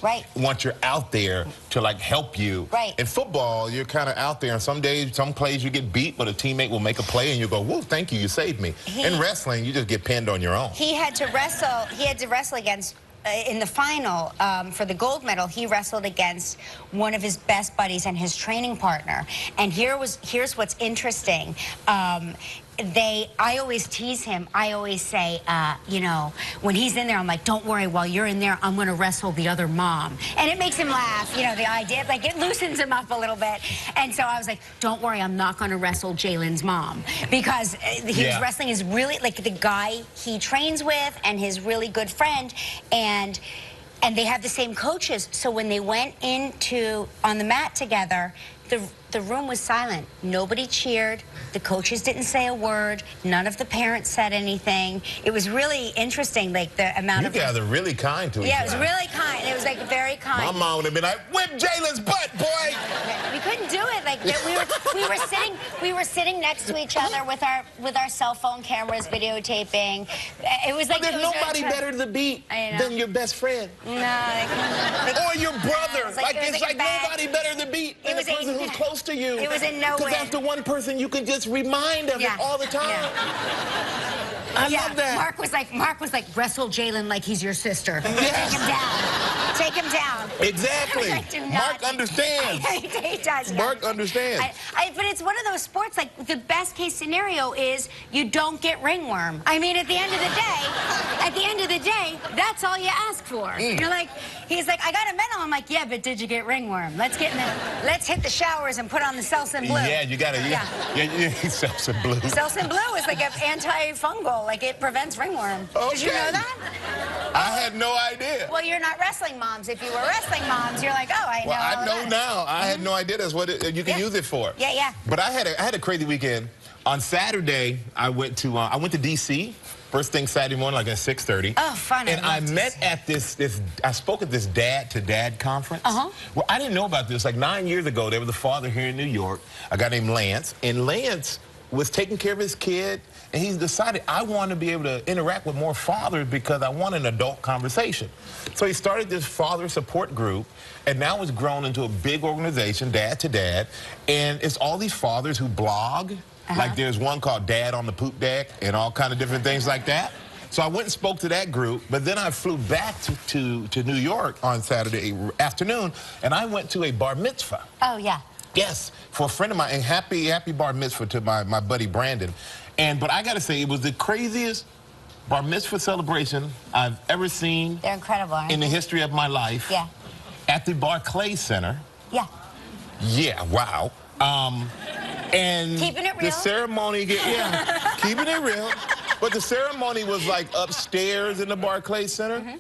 Right. once you're out there to like help you. Right. In football, you're kind of out there, and some days, some plays you get beat, but a teammate will make a play and you go, whoa, thank you, you saved me. In wrestling, you just get pinned on your own. He had to wrestle against in the final for the gold medal. He wrestled against one of his best buddies and his training partner. And here's what's interesting. I always tease him. I always say, you know, when he's in there, I'm like, don't worry, while you're in there, I'm going to wrestle the other mom. And it makes him laugh, you know, the idea, like it loosens him up a little bit. And so I was like, don't worry, I'm not going to wrestle Jalen's mom. Because his wrestling is really, like the guy he trains with and his really good friend, and they have the same coaches. So when they went on the mat together, the room was silent. Nobody cheered. The coaches didn't say a word. None of the parents said anything. It was really interesting, like the amount of... You guys are really kind to each other. Yeah, it was really kind. It was like very kind. My mom would have been like, whip Jalen's butt, boy! We couldn't do it. Like we were sitting next to each other with our cell phone cameras videotaping. It was like... But there's nobody better to beat than your best friend. No. Like, or your brother. It's like nobody better to beat than the person who's close to you. It was in no way. Because that's the one person you can just remind of it all the time. I love that. Mark was like, wrestle Jalen like he's your sister. Take him down. Take him down. Exactly. Mark understands. He does. Mark understands. But it's one of those sports, like, the best case scenario is you don't get ringworm. I mean, at the end of the day, that's all you ask for. You're like, he's like, I got a medal. I'm like, yeah, but did you get ringworm? Let's hit the showers and put on the Selsun Blue. Yeah, you gotta, Selsun Blue. Selsun Blue is like an antifungal, like it prevents ringworm. Okay. Did you know that? I had no idea. Well, you're not wrestling moms. If you were wrestling moms, you're like, oh, I know. Well, I know now. I had no idea that's what you can use it for. Yeah, yeah. But I had a crazy weekend. On Saturday, I went to D.C. First thing Saturday morning, like at 6:30. Oh, fun. And I met at I spoke at this dad-to-dad conference. Well, I didn't know about this. Like 9 years ago, there was a father here in New York, a guy named Lance. And Lance was taking care of his kid, and he's decided, I want to be able to interact with more fathers because I want an adult conversation. So he started this father support group, and now it's grown into a big organization, Dad to Dad, and it's all these fathers who blog. Like there's one called Dad on the Poop Deck and all kind of different things like that. So I went and spoke to that group, but then I flew back to New York on Saturday afternoon, and I went to a bar mitzvah. Oh, yeah. Yes, for a friend of mine, and happy bar mitzvah to my buddy Brandon. But I got to say, it was the craziest bar mitzvah celebration I've ever seen. They're incredible, aren't in the history of my life. Yeah. At the Barclays Center. Yeah. Yeah, wow. And keeping it real. The ceremony, keeping it real. But the ceremony was like upstairs in the Barclays Center.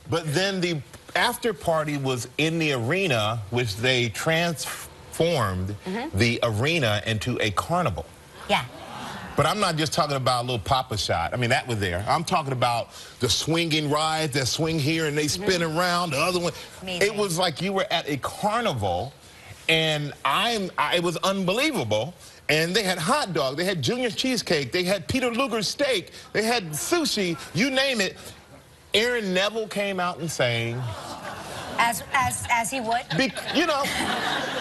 But then the after party was in the arena, which they transformed the arena into a carnival. Yeah. But I'm not just talking about a little Papa shot. I mean, that was there. I'm talking about the swinging rides that swing here and they spin around. The other one. Amazing. It was like you were at a carnival, and it was unbelievable. And they had hot dog, they had Junior's cheesecake, they had Peter Luger's steak, they had sushi, you name it. Aaron Neville came out and sang. As he would. You know,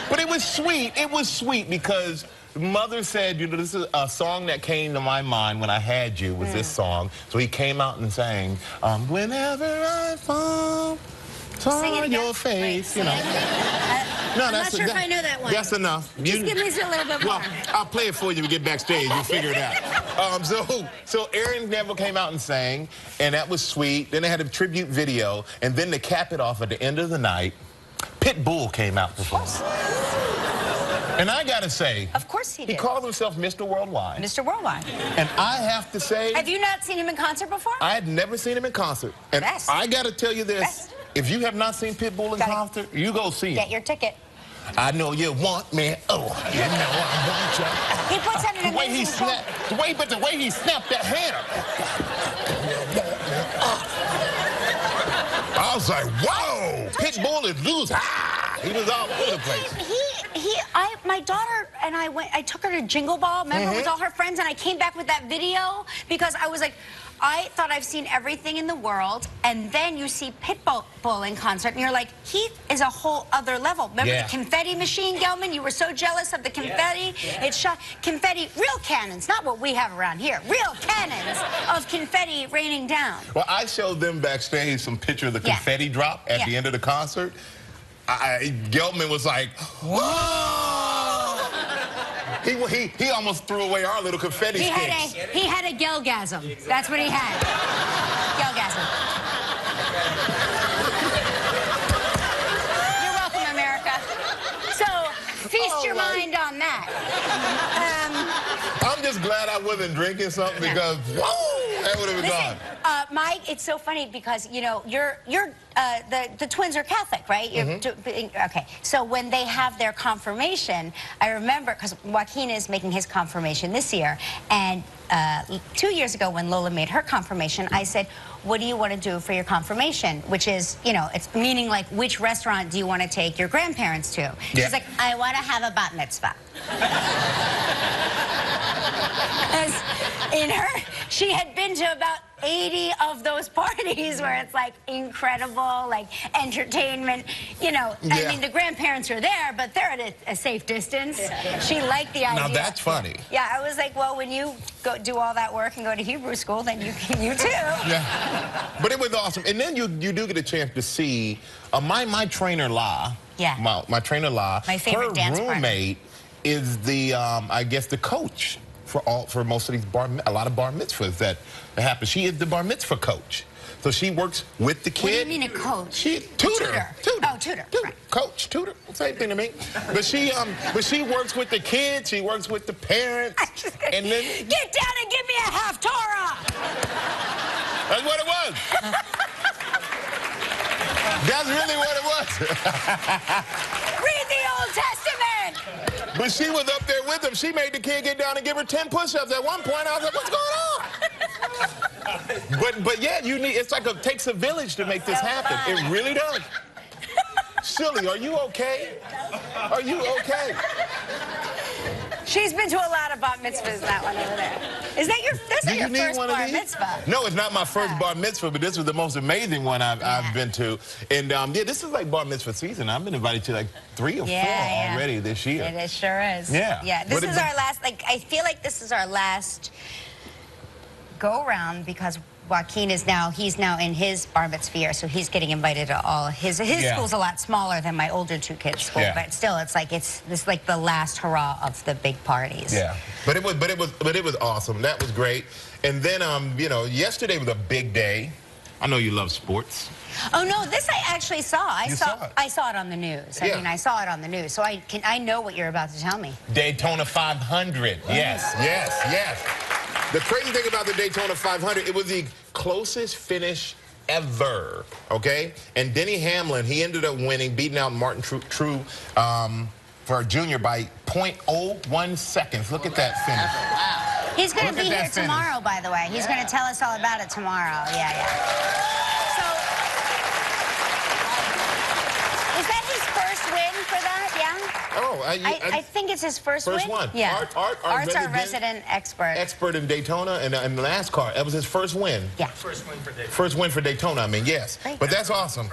but it was sweet. It was sweet because Mother said, you know, this is a song that came to my mind when I had you, was this song. So he came out and sang, whenever I fall on your face, you know. No, I'm not sure if I know that one. That's enough. Just give me a little bit more. Well, I'll play it for you when we get backstage. You'll figure it out. So Aaron Neville came out and sang, and that was sweet. Then they had a tribute video, and then to cap it off at the end of the night, Pitbull came out performing. And I gotta say, of course he did. He called himself Mr. Worldwide. Mr. Worldwide. And I have to say, have you not seen him in concert before? I had never seen him in concert. And I gotta tell you this. If you have not seen Pitbull in concert, you go see him. Get your ticket. I know you want me. Oh, you know I want you. He puts on an amazing the way he snapped that hand up. I was like, whoa! Pitbull is loose. He was all over the place. My daughter and I took her to Jingle Ball, remember, with all her friends, and I came back with that video because I was like, I thought I've seen everything in the world, and then you see Pitbull in concert, and you're like, he is a whole other level. Remember the confetti machine, Gelman? You were so jealous of the confetti. It shot confetti, real cannons, not what we have around here, real cannons of confetti raining down. Well, I showed them backstage some picture of the confetti drop at the end of the concert. Gelman was like, whoa! He almost threw away our little confetti sticks. He had a gelgasm. That's what he had. Gelgasm. You're welcome, America. So, feast your mind on that. I'm just glad I wasn't drinking something because, whoa, that would have been gone. Mike, it's so funny because, you know, the twins are Catholic, right? Okay, so when they have their confirmation, I remember, because Joaquin is making his confirmation this year, and 2 years ago when Lola made her confirmation, I said, what do you want to do for your confirmation? Which is, you know, it's meaning like, which restaurant do you want to take your grandparents to? She's like, I want to have a bat mitzvah. In her, she had been to about 80 of those parties where it's like incredible, like entertainment, you know. I mean, the grandparents are there, but they're at a safe distance. She liked the idea. Now that's funny. Yeah, I was like, well, when you go do all that work and go to Hebrew school, then you too. Yeah, but it was awesome. And then you do get a chance to see my trainer La. Yeah. My trainer La. My favorite dance partner. Her roommate is the I guess the coach for most of these a lot of bar mitzvahs that happen. She is the bar mitzvah coach. So she works with the kid. What do you mean a coach? Tutor. Oh, tutor. Right. Coach, tutor, same thing to me. But she works with the kids. She works with the parents. And then get down and give me a half Torah. That's what it was. That's really what it was. Read the Old Testament. But she was up there with him. She made the kid get down and give her 10 push-ups. At one point, I was like, what's going on? But yeah, it's like it takes a village to make this happen. It really does. Silly, are you okay? Are you okay? She's been to a lot of bat mitzvahs, that one over there. Is that your first bar mitzvah? No, it's not my first bar mitzvah, but this was the most amazing one I've been to. And yeah, this is like bar mitzvah season. I've been invited to like 3 or 4 already this year. It sure is. Yeah. Yeah, this is our last, like, I feel like this is our last go-round because Joaquin is he's now in his bar mitzvah year, so he's getting invited to all his school's a lot smaller than my older 2 kids' school, but still, it's like the last hurrah of the big parties. Yeah, but it was awesome. That was great. And then you know, yesterday was a big day. I know you love sports. Oh no, this I actually saw. I saw it on the news. I mean, I saw it on the news, so I know what you're about to tell me. Daytona 500. Yes. The crazy thing about the Daytona 500, it was the closest finish ever, okay? And Denny Hamlin, he ended up winning, beating out Martin True for a junior by 0.01 seconds. Look at that finish. Wow. He's going to be here tomorrow, by the way. He's going to tell us all about it tomorrow. Yeah. So, is that his first win for that? Yeah? Oh, I think it's his first win. First one. Yeah. Art's our resident expert. Expert in Daytona and NASCAR. That was his first win. Yeah. First win for Daytona. First win for Daytona, I mean, yes. Great. But that's awesome.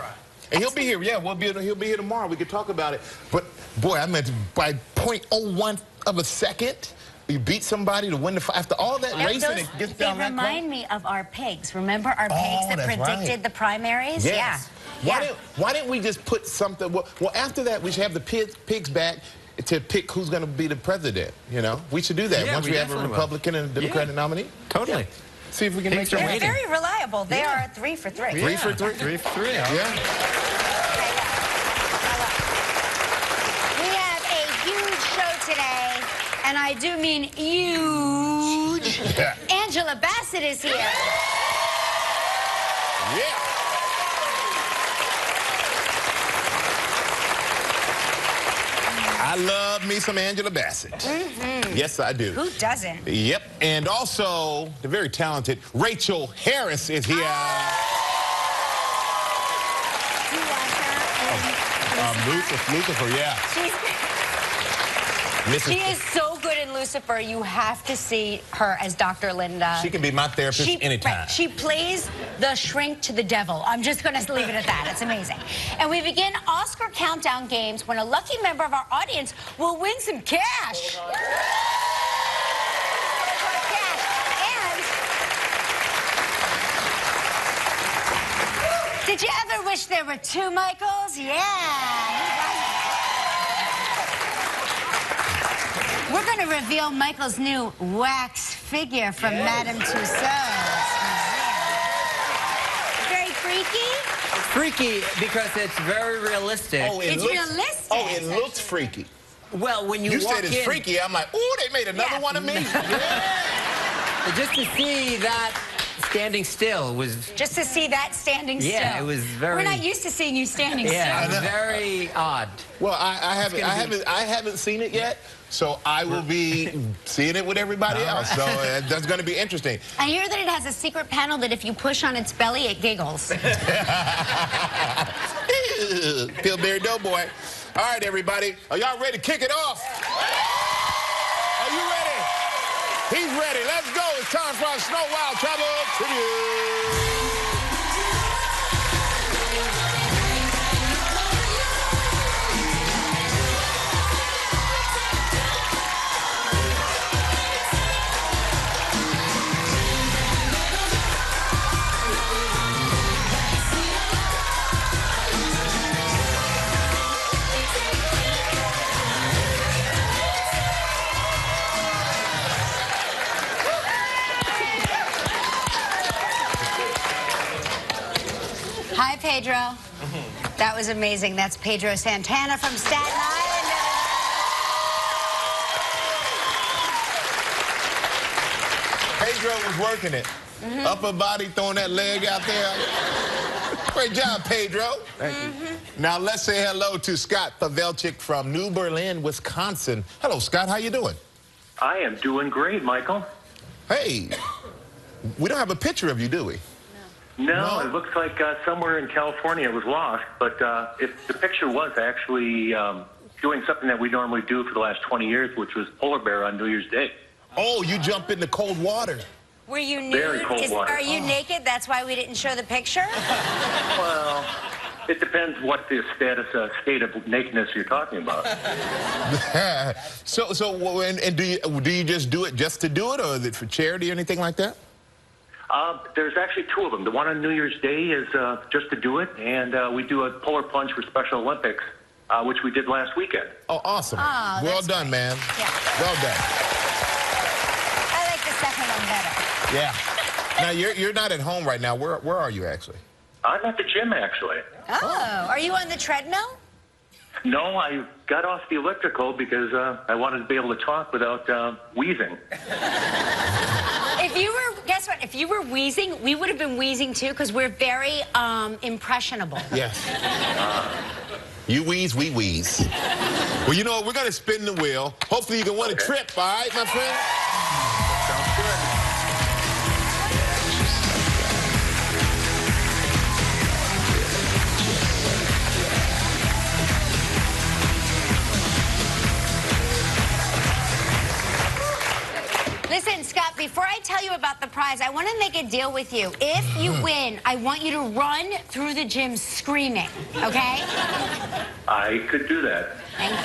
And he'll be here. Yeah, he'll be here tomorrow. We could talk about it. But, boy, I meant by 0.01 of a second, you beat somebody to win the after all that racing, it gets down that close. They remind me of our pigs. Remember our pigs that predicted the primaries? Yes. Yeah. Why didn't we just put something? Well, after that, we should have the pigs back to pick who's going to be the president. You know, we should do that once we have a Republican and a Democratic nominee. Totally. Yeah. See if we can make They're very reliable. They are 3 for 3. 3 for 3. 3 for 3. Yeah. We have a huge show today, and I do mean huge. Angela Bassett is here. Yeah. I love me some Angela Bassett. Yes, I do. Who doesn't? Yep. And also, the very talented Rachael Harris is here. You watch her? Lucifer, yeah. Mrs. She is so good in Lucifer. You have to see her as Dr. Linda. She can be my therapist anytime. Right, she plays the shrink to the devil. I'm just going to leave it at that. It's amazing. And we begin Oscar countdown games when a lucky member of our audience will win some cash. Did you ever wish there were two Michaels? Yeah. We're going to reveal Michael's new wax figure from Madame Tussauds museum. Very freaky? Freaky because it's very realistic. Oh, It's realistic. Oh, it looks freaky. Well, when you walk said it's freaky, I'm like, ooh, they made another one of me. Yeah. Just to see that standing still was... Just to see that standing still. Yeah, it was very... We're not used to seeing you standing Yeah, still. very odd. Well, I haven't seen it yet, so I will be seeing it with everybody else. So that's going to be interesting. I hear that it has a secret panel that if you push on its belly, it giggles. Pillsbury Doughboy. All right, everybody. Are y'all ready to kick it off? Are you ready? He's ready. Let's go. It's time for our Snow Wild Travel Tribute. Hi, Pedro. That was amazing. That's Pedro Santana from Staten Island. Pedro was working it. Upper body, throwing that leg out there. Great job, Pedro. Thank you. Now let's say hello to Scott Pavelchik from New Berlin, Wisconsin. Hello, Scott. How you doing? I am doing great, Michael. Hey, we don't have a picture of you, do we? No, it looks like somewhere in California it was lost, but if the picture was actually doing something that we normally do for the last 20 years, which was polar bear on New Year's Day. Oh, you jump into cold water. Were you nude? Very cold water. Are you naked? That's why we didn't show the picture? Well, it depends what the state of nakedness you're talking about. And do you just do it just to do it, or is it for charity or anything like that? There's actually two of them. The one on New Year's Day is just to do it, and we do a polar plunge for Special Olympics, which we did last weekend. Oh, awesome. Oh, well that's done, great. man. Yeah. Well done. I like the second one better. Yeah. Now, you're not at home right now. Where are you, actually? I'm at the gym, actually. Oh, are you on the treadmill? No, I got off the elliptical because I wanted to be able to talk without wheezing. Guess what? If you were wheezing, we would have been wheezing too, because we're very impressionable. Yes. You wheeze, we wheeze. Well, you know what? We're going to spin the wheel. Hopefully you can win a trip, all right, my friend? Sounds good. Listen, Scott, before I tell you about the prize, I want to make a deal with you. If you win, I want you to run through the gym screaming, okay? I could do that. Thank you.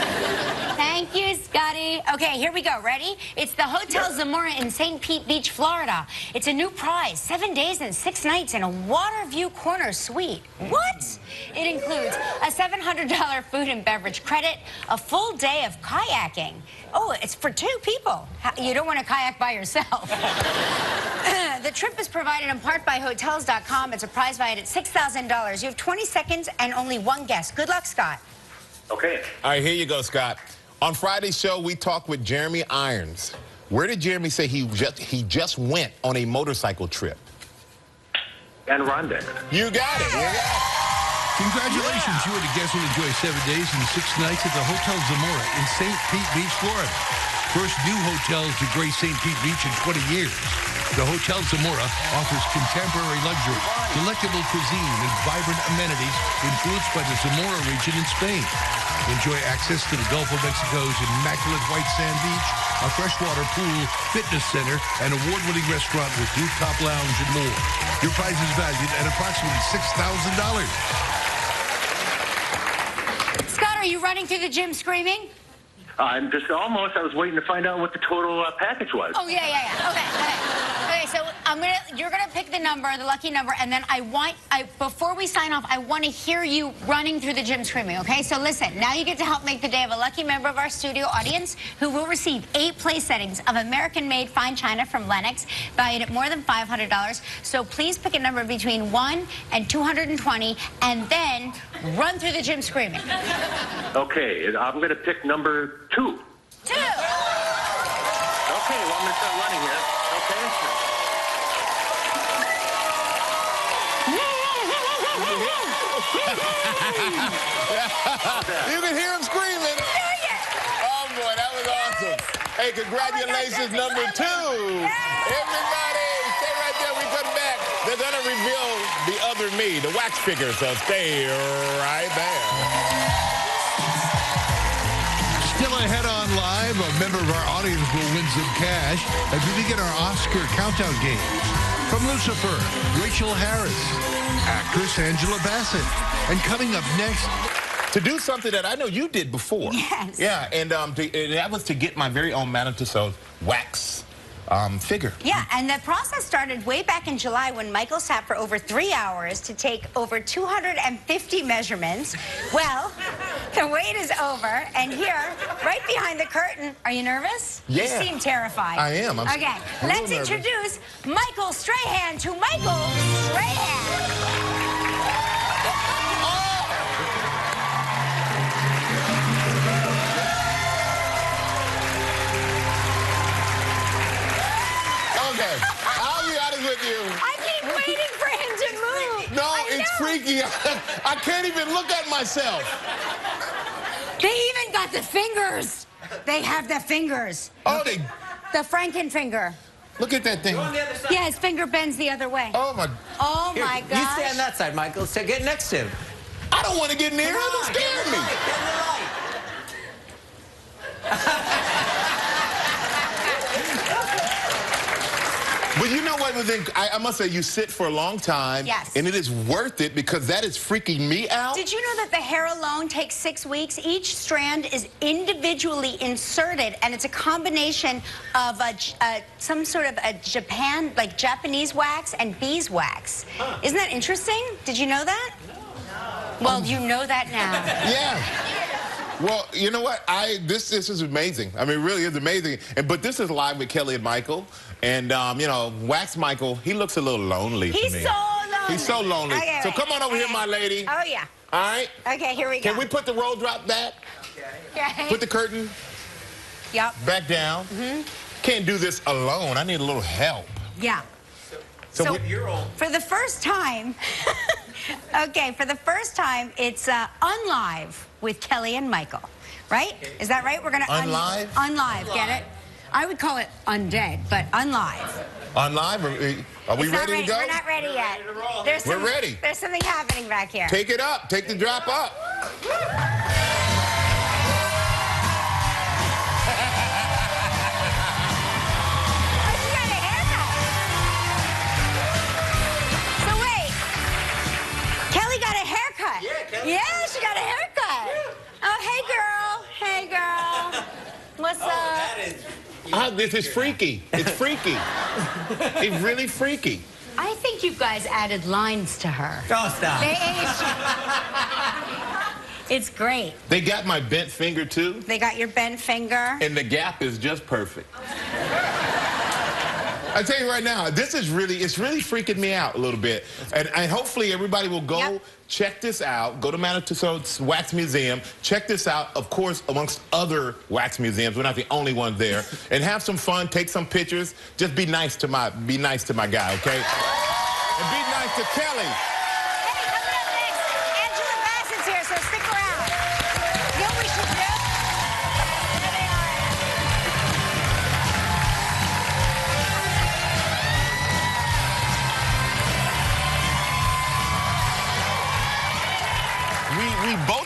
Thank you, Scotty. Okay, here we go. Ready? It's the Hotel Zamora in St. Pete Beach, Florida. It's a new prize. 7 days and 6 nights in a water view corner suite. What? It includes a $700 food and beverage credit, a full day of kayaking. Oh, it's for 2 people. You don't want to kayak by yourself. The trip is provided in part by Hotels.com. It's a prize valued at $6,000. You have 20 seconds and only 1 guess. Good luck, Scott. Okay. All right, here you go, Scott. On Friday's show, we talked with Jeremy Irons. Where did Jeremy say he just went on a motorcycle trip? Adirondack. You got it. You got it. Congratulations. You and the guests will enjoy 7 days and 6 nights at the Hotel Zamora in St. Pete Beach, Florida. First new hotel to grace St. Pete Beach in 20 years. The Hotel Zamora offers contemporary luxury, delectable cuisine, and vibrant amenities influenced by the Zamora region in Spain. Enjoy access to the Gulf of Mexico's immaculate white sand beach, a freshwater pool, fitness center, an award-winning restaurant with rooftop lounge and more. Your prize is valued at approximately $6,000. Scott, are you running through the gym screaming? I'm just almost. I was waiting to find out what the total package was. Oh, yeah. Okay, so you're gonna pick the number, the lucky number, and then before we sign off, I want to hear you running through the gym screaming, okay? So listen, now you get to help make the day of a lucky member of our studio audience who will receive 8 place settings of American-made fine china from Lenox, valued at more than $500. So please pick a number between 1 and 220, and then run through the gym screaming. Okay, I'm going to pick number 2. 2. Okay, well, I'm going to start running here. Okay. You can hear him screaming. Oh, boy, that was awesome. Hey, congratulations, number 2. Everybody, stay right there. We come back. They're going to reveal the other me, the wax figure, so stay right there. Still ahead on live, a member of our audience will win some cash as we begin our Oscar countdown game. From Lucifer, Rachael Harris, actress Angela Bassett. And coming up next, to do something that I know you did before. Yes. Yeah, and that was to get my very own Madame Tussauds wax figure. Yeah, and the process started way back in July when Michael sat for over 3 hours to take over 250 measurements. Well, the wait is over, and here, right behind the curtain, are you nervous? Yeah. You seem terrified. I am. Okay, let's introduce Michael Strahan to Michael Strahan. Okay, I'll be honest with you. I keep waiting for him to move. No, it's freaky. I can't even look at myself. They even got the fingers. They have the fingers. Oh, The Franken finger. look at that thing. Go on the other side. Yeah, his finger bends the other way. Oh, my. Oh, Here, my you gosh. stay on that side, Michael. So get next to him. I don't want to get near him. Come It on, get in scared the me. light, get in the light. But you know what? I must say, you sit for a long time. Yes. And it is worth it because that is freaking me out. Did you know that the hair alone takes 6 weeks? Each strand is individually inserted, and it's a combination of some sort of a Japanese wax and beeswax. Huh. Isn't that interesting? Did you know that? No. Well, you know that now. Yeah. Well, you know what? This is amazing. I mean, it really is amazing. But this is live with Kelly and Michael. And, you know, Wax Michael, he looks a little lonely to me. He's so lonely. He's so lonely. Okay, so wait. come on over here, my lady. Oh, yeah. All right? Okay, here we go. Can we put the roll drop back? Okay. Put the curtain Yep. back down. Mm-hmm. Can't do this alone. I need a little help. Yeah. So for the first time, okay, for the first time, it's unlive with Kelly and Michael, right? Is that right? We're going to Unlive? Unlive, get it? I would call it undead, but unlive. Unlive? Are we ready to go? We're not ready yet. We're ready. There's something happening back here. Take it up. Take the drop up. Yeah, she got a haircut. Yeah. Oh, hey, girl. What's up? This is freaky. It's freaky. It's really freaky. I think you guys added lines to her. Oh, stop. They aged. It's great. They got my bent finger, too. They got your bent finger. And the gap is just perfect. I tell you right now, it's really freaking me out a little bit. And hopefully everybody will go check this out. Go to Madame Tussauds Wax Museum. Check this out, of course, amongst other wax museums. We're not the only ones there. And have some fun, take some pictures. Just be nice to my guy, okay? And be nice to Kelly. Hey, coming up next, Angela Bassett's here, so stick around. You know what we should do?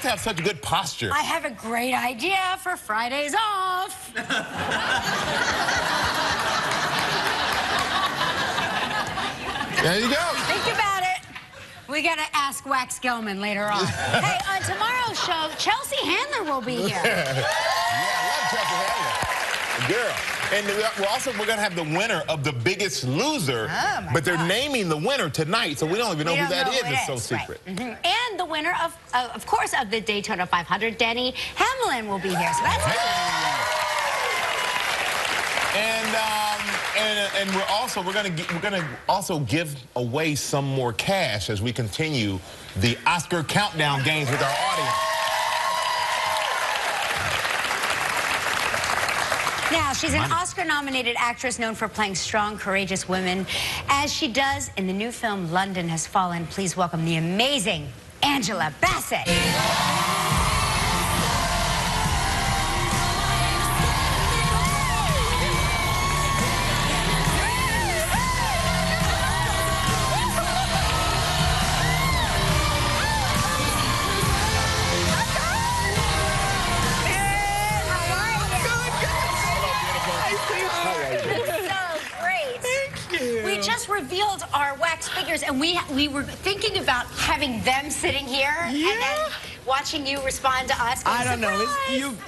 to have such good posture. I have a great idea for Fridays off. There you go. Think about it. We got to ask Wax Gelman later on. Hey, on tomorrow's show, Chelsea Handler will be here. Yeah, I love Chelsea Handler. Girl. And we're going to have the winner of The Biggest Loser. Oh, my but they're God. naming the winner tonight, so we don't even know who that is. It's so secret. Right. And the winner of course, of the Daytona 500, Denny Hamlin, will be here. So that's good. And we're gonna also give away some more cash as we continue the Oscar countdown games with our audience. Now, she's an Oscar-nominated actress known for playing strong, courageous women, as she does in the new film London Has Fallen. Please welcome the amazing Angela Bassett. We just revealed our wax figures, and we were thinking about having them sitting here and then watching you respond to us. I don't know.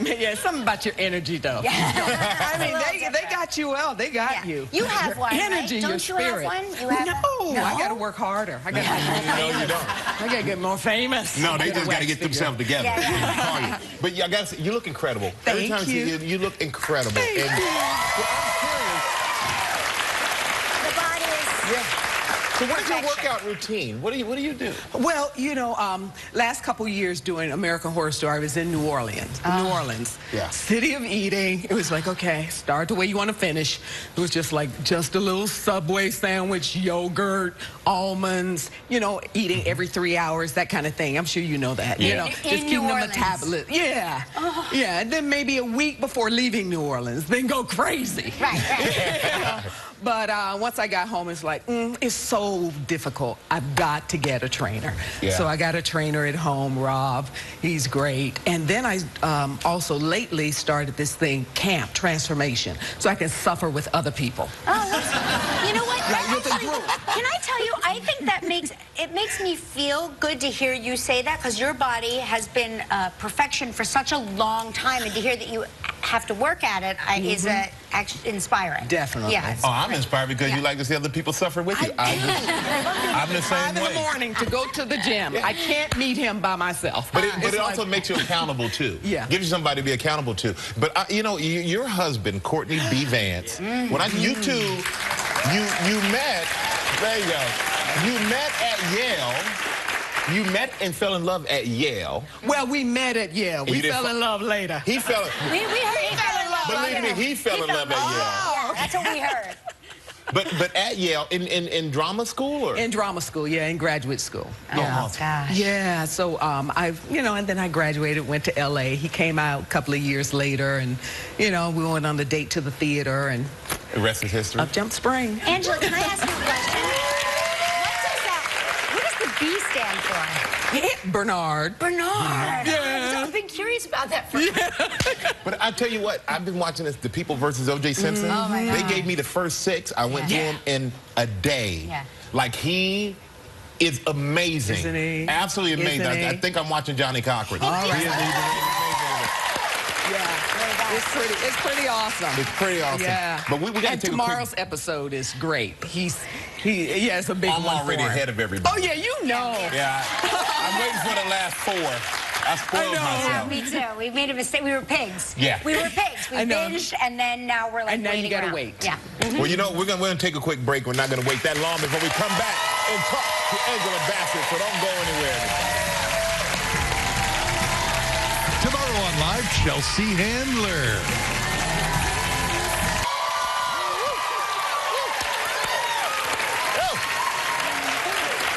It's something about your energy, though. Yeah. I mean, they got you well. They got you. You have your one, energy, right? your Don't you spirit. have one? You have no, one? I got to work harder. I got to get more No, famous. you don't. I got to get more famous. No, they Get a just got to wax get figure. themselves together. Yeah. But yeah, I got to say, you look incredible. Every Thank time I see you. you look incredible. Thank you. The body is... Yeah. So what is your Perfection. workout routine? What do you do? Well, you know, last couple years doing American Horror Story, I was in New Orleans. New Orleans. Yeah. City of eating. It was like, okay, start the way you want to finish. It was just like just a little Subway sandwich, yogurt, almonds, you know, eating every 3 hours, that kind of thing. I'm sure you know that. Yeah. You know, In just New keeping the Orleans. metabolism. Yeah. Yeah, and then maybe a week before leaving New Orleans, then go crazy. Right. You know? But once I got home, it's like, it's so difficult. I've got to get a trainer. Yeah. So I got a trainer at home, Rob. He's great. And then I also lately started this thing, Camp Transformation, so I can suffer with other people. Oh, you know what? Like with a Actually, group. can I tell you, I think that makes me feel good to hear you say that, because your body has been perfection for such a long time, and to hear that you have to work at it is actually inspiring. Definitely. Yeah. Oh, I'm inspired because you like to see other people suffer with you. I'm the same 5 in the way. morning to go to the gym. I can't meet him by myself. But it It's also like- makes you accountable, too. Yeah. Gives you somebody to be accountable to. But, you know, your husband, Courtney B. Vance, you two met, there you go, you met at Yale. You met and fell in love at Yale. Well, we met at Yale. We fell in love later. He fell in We heard he fell in love. Believe me, he fell in love at Yale. Yeah, that's what we heard. But at Yale, in drama school? Or? In drama school, yeah, in graduate school. Oh, Yeah. gosh. Yeah, so and then I graduated, went to LA. He came out a couple of years later, and, you know, we went on a date to the theater, and The rest is history. up jumped spring. Angela, can I ask you a question? What does the B stand for? Yeah, Bernard. Bernard. Yeah. I've been curious about that for But I tell you what, I've been watching this, The People versus O.J. Simpson. Oh, my They God. gave me the first 6. I went to him in a day. Yeah. Like, he is amazing. Isn't he? Absolutely amazing. Isn't he? I think I'm watching Johnny Cochran. All right. He is amazing. Yeah, it's pretty awesome. It's pretty awesome. Yeah. But we got to and take tomorrow's a quick... episode is great. It's a big I'm one already for him. ahead of everybody. Oh, yeah, you know. Yeah. I'm waiting for the last 4. I spoiled know. Yeah, myself. me too. We made a mistake. We were pigs. Yeah. We were pigs. We I know. binged, and then now we're like And now you waiting gotta around. wait. Yeah. Well, you know, we're gonna take a quick break. We're not going to wait that long before we come back and talk to Angela Bassett, so don't go anywhere. Tomorrow on Live, Chelsea Handler.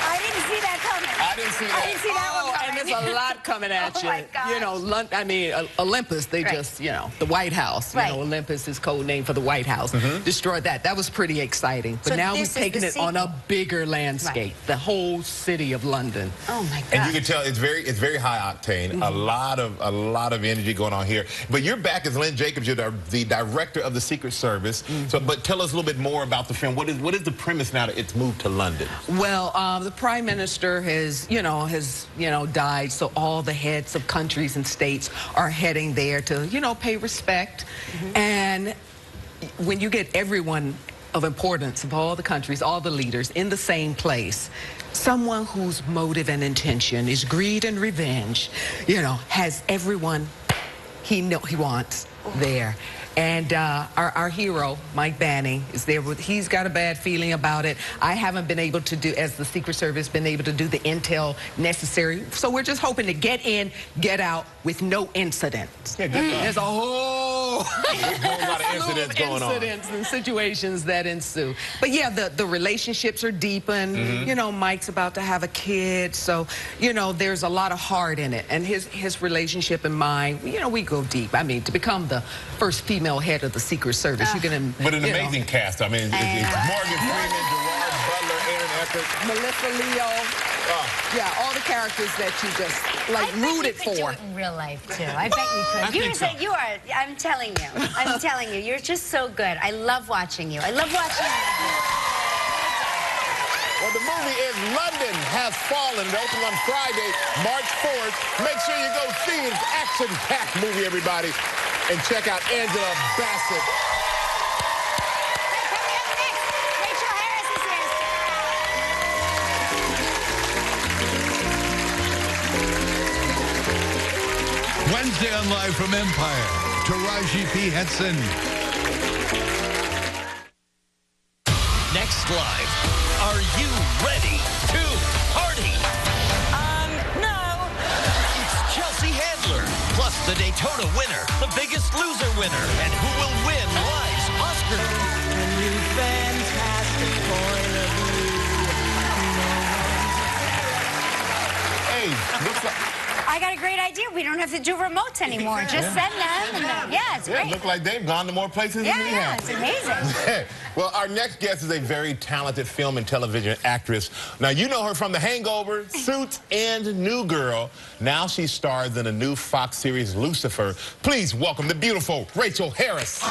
I didn't see that coming. I didn't see I that. didn't see that one And coming. there's a lot coming at Oh, you. my gosh. You know, Olympus, they Right. just, the White House. Right. You know, Olympus is code name for the White House. Destroyed that. That was pretty exciting. But So now this we've is the taken it on a sequel. bigger landscape. The whole city of London. Oh my God. And you can tell it's very high octane. A lot of energy going on here. But you're back as Lynn Jacobs. You're the director of the Secret Service. So, but tell us a little bit more about the film. What is the premise now that it's moved to London? Well, the Prime Minister has died, so all the heads of countries and states are heading there to, pay respect. And when you get everyone of importance of all the countries, all the leaders in the same place, someone whose motive and intention is greed and revenge, has everyone he wants there. And our hero, Mike Banning, is there. He's got a bad feeling about it. I haven't been able to do, as the Secret Service, been able to do the intel necessary. So we're just hoping to get in, get out with no incidents. Yeah, good There's a whole lot of incidents going on. incidents and situations that ensue. But yeah, the relationships are deepened. Mike's about to have a kid, so there's a lot of heart in it. And his relationship and mine, we go deep. I mean, to become the first female head of the Secret Service, you're gonna. But an amazing cast. I mean, it's Morgan Freeman, Gerard Butler, Aaron Eckhart, Melissa Leo. Yeah, all the characters that you just rooted I bet you could do for. it in real life too. I bet you could. You are. I'm telling you, you're just so good. I love watching you. I love watching you. Well, the movie is London Has Fallen. It opens on Friday, March 4th. Make sure you go see it. It's an action-packed movie, everybody. And check out Angela Bassett. Coming up next, Rachael Harris is here. Wednesday on Live from Empire, Taraji P. Henson. Next Live, are you ready to party? No. It's Chelsea Handler, plus the Daytona winner, the Biggest Loser winner, and who will win Live's Oscar. A new fantastic point of view. Hey, looks like... I got a great idea. We don't have to do remotes anymore. Just send them. And yeah, it's great. Look like they've gone to more places than we Yeah, have. it's amazing. Well, our next guest is a very talented film and television actress. Now, you know her from The Hangover, Suits, and New Girl. Now she stars in a new Fox series, Lucifer. Please welcome the beautiful Rachael Harris.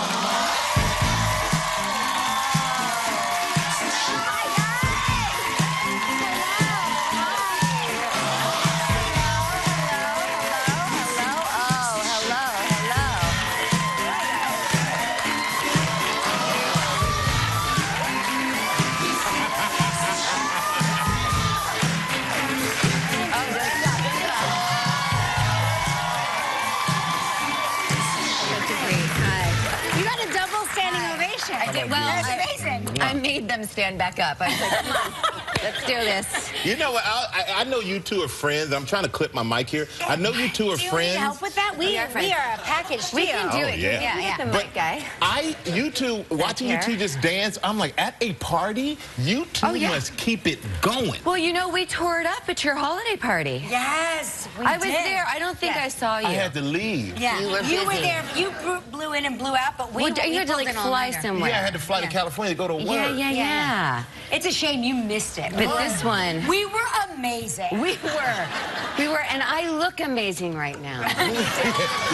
You got a double standing ovation. I did. Well, that's amazing. I made them stand back up. I was like, come on, let's do this. You know what? I know you two are friends. I'm trying to clip my mic here. I know you two are Do you friends. need help with that? We are a package We deal. can do Oh, it. yeah. Yeah. The But mic guy. you two, watching you two just dance, I'm like, at a party, you two Oh, yeah. must keep it going. Well, we tore it up at your holiday party. Yes, we I was did. there. I don't think I saw you. I had to leave. Yeah, You were you were busy. there. You blew in and blew out, but we Well, you had to pulled like an fly all-nighter. somewhere. Yeah, I had to fly to California to go to work. Yeah. It's a shame you missed it. But this one, We were amazing. we were, and I look amazing right now. You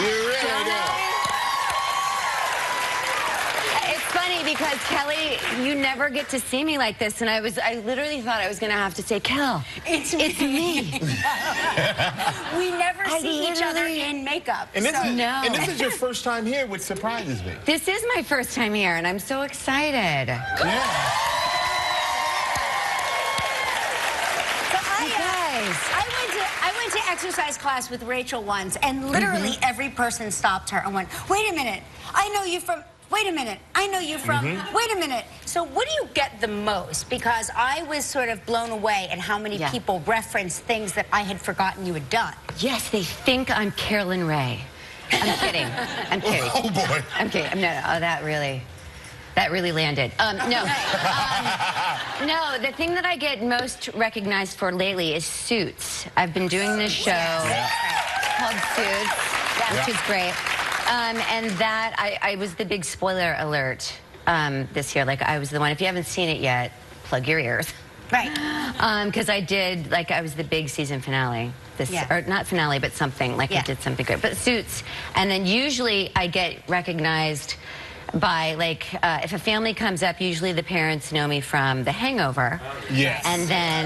really do. It's funny because Kelly, you never get to see me like this, and I literally thought I was gonna have to say, Kel, It's me. We never I see each other literally- in makeup. And this, so. and this is your first time here, which surprises me. This is my first time here, and I'm so excited. Yeah. So guys. I went to exercise class with Rachael once, and literally every person stopped her and went, "Wait a minute, I know you from." Wait a minute, I know you from. Wait a minute. So what do you get the most? Because I was sort of blown away at how many people referenced things that I had forgotten you had done. Yes, they think I'm Carolyn Ray. I'm kidding. I'm kidding. Oh, boy. I'm kidding. No, that really. That really landed. No. No, the thing that I get most recognized for lately is Suits. I've been doing this show called Suits, which is great. And that, I was the big spoiler alert this year. Like, I was the one, if you haven't seen it yet, plug your ears. Right. Because I did, like, I was the big season finale. Or not finale, but something. Like, I did something good. But Suits. And then usually I get recognized by, like, if a family comes up, usually the parents know me from The Hangover. Yes. And then,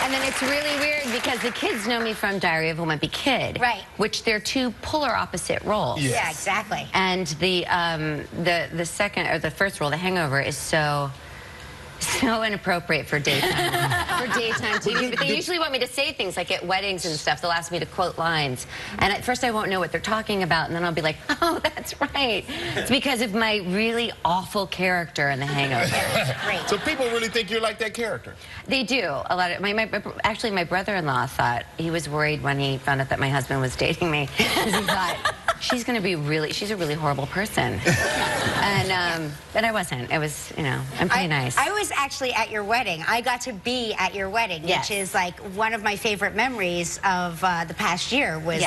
and then it's really weird because the kids know me from Diary of a Wimpy Kid. Right. Which they're two polar opposite roles. Yes. Yeah, exactly. And the second, or the first role, The Hangover, is so inappropriate for daytime TV. But they usually want me to say things like at weddings and stuff. They'll ask me to quote lines. And at first I won't know what they're talking about, and then I'll be like, oh, that's right. It's because of my really awful character in The Hangover. Great. So people really think you're like that character? They do. A lot of actually, my brother-in-law thought, he was worried when he found out that my husband was dating me, because he thought, she's going to be she's a really horrible person. And but I wasn't. It was, you know, I'm pretty nice. I was actually at your wedding. I got to be at your wedding, which is like one of my favorite memories of the past year. Was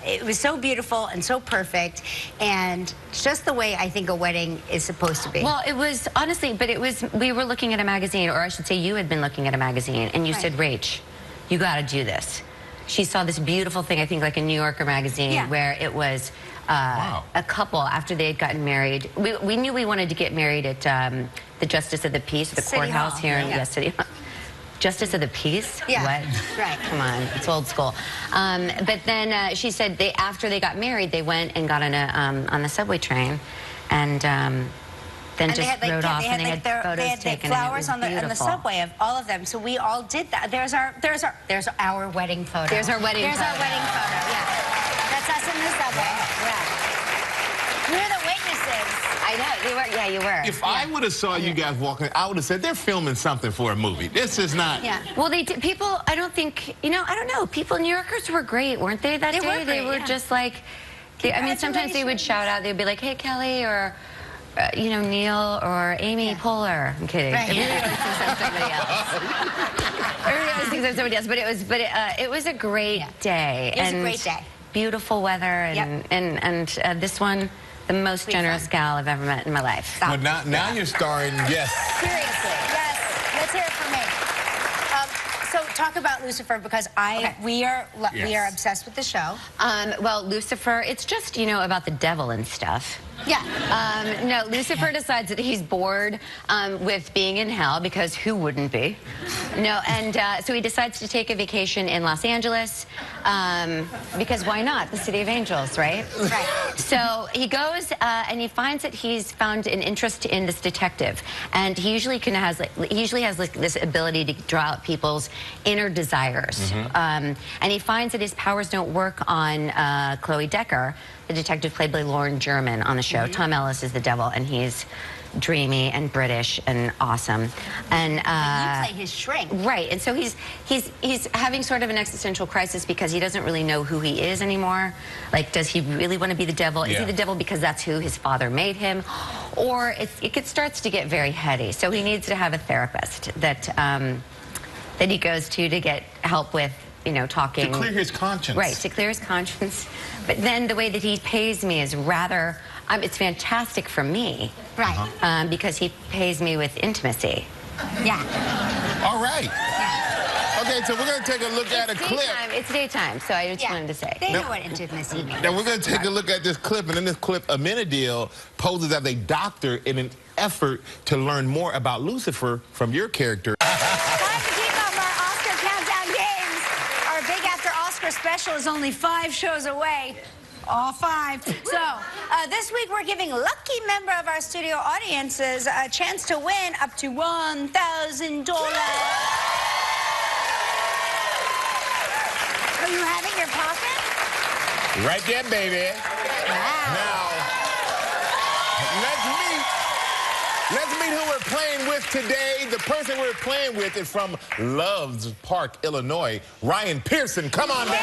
it was so beautiful and so perfect, and just the way I think a wedding is supposed to be. Well, it was, honestly, but it was, we were looking at a magazine, or I should say you had been looking at a magazine, and you said, Rach, you got to do this. She saw this beautiful thing, I think like a New Yorker magazine, where it was a couple after they had gotten married. We knew we wanted to get married at the Justice of the Peace, the City courthouse Hall. here in City Hall. Justice of the Peace? Yeah. What? Right. Come on, it's old school. But then she said after they got married, they went and got on the subway train, and then just rode off, and they had photos taken. Flowers on the subway of all of them. So we all did that. There's our wedding photo. There's our wedding photo. There's our wedding photo. Yeah. That's us in the subway. Yeah. We're the witnesses. I know, you were. Yeah, you were. If I would have saw you guys walking, I would have said they're filming something for a movie. This is not. Yeah. Well, people. I don't think. You know. I don't know. People. New Yorkers were great, weren't they? That day, they were just like. I mean, sometimes they would shout out. They'd be like, "Hey, Kelly," or. You know, Neil or Amy Poehler. I'm kidding. Right. Everybody always thinks I'm somebody else. Everybody always thinks I'm somebody else. But it was a great day. It was a great day. Beautiful weather, and this one, the most generous gal I've ever met in my life. Well, now you're starring. Yes. Seriously. Yes. Let's hear it from me. So talk about Lucifer, because we are obsessed with the show. Well, Lucifer, it's just, you know, about the devil and stuff. Yeah. No, Lucifer decides that he's bored with being in hell, because who wouldn't be? No, and so he decides to take a vacation in Los Angeles, because why not? The city of angels, right? Right. So he goes and he finds that he's found an interest in this detective, and he usually has this ability to draw out people's inner desires. And he finds that his powers don't work on Chloe Decker, the detective played by Lauren German on the show. Tom Ellis is the devil, and he's dreamy and British and awesome. And you play his shrink. Right, and so he's having sort of an existential crisis because he doesn't really know who he is anymore. Like, does he really want to be the devil? Is he the devil because that's who his father made him? Or it starts to get very heady. So he needs to have a therapist that he goes to get help with, you know, talking. To clear his conscience. Right, to clear his conscience. But then the way that he pays me is rather, it's fantastic for me. Right. Because he pays me with intimacy. Yeah. All right. Yeah. Okay, so we're going to take a look at a clip. It's daytime, so I just wanted to say. They know what intimacy means. Now we're going to take a look at this clip, and in this clip, Amenadiel poses as a doctor in an effort to learn more about Lucifer from your character. Special is only 5 shows away. All 5. So, this week we're giving lucky member of our studio audiences a chance to win up to $1,000. Are you having your pocket? Right there, baby. Wow. Now, let's meet who we're playing with today. The person we're playing with is from Loves Park, Illinois. Ryan Pearson, come on down.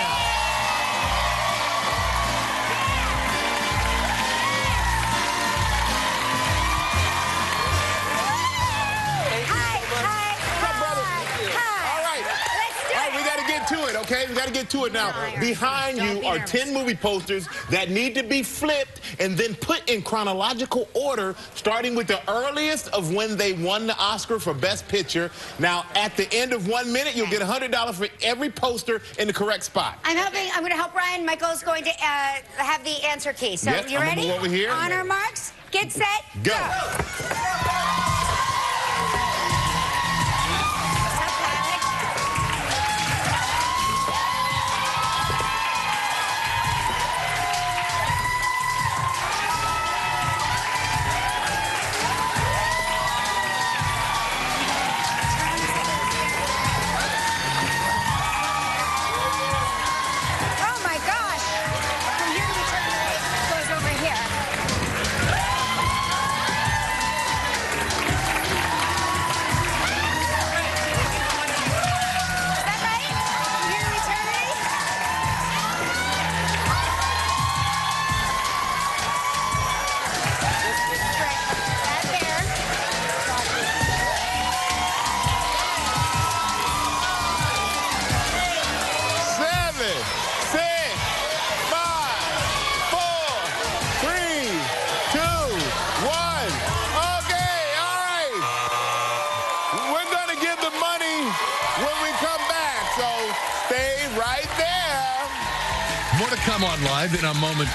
Okay, we got to get to it now. Behind you are 10 movie posters that need to be flipped and then put in chronological order, starting with the earliest of when they won the Oscar for Best Picture. Now, at the end of 1 minute, you'll get $100 for every poster in the correct spot. I'm going to help Ryan. Michael's going to have the answer key. So Yep, you I'm gonna ready? move over here. On our marks, get set, Go. Oh my gosh! From here to eternity, it goes over here. Is that right? From here to eternity? Right. That there. Seven, six, five, four, three, two, one. Okay, all right. We're going to give the money when we come back, so stay right there. More to come on Live in a moment.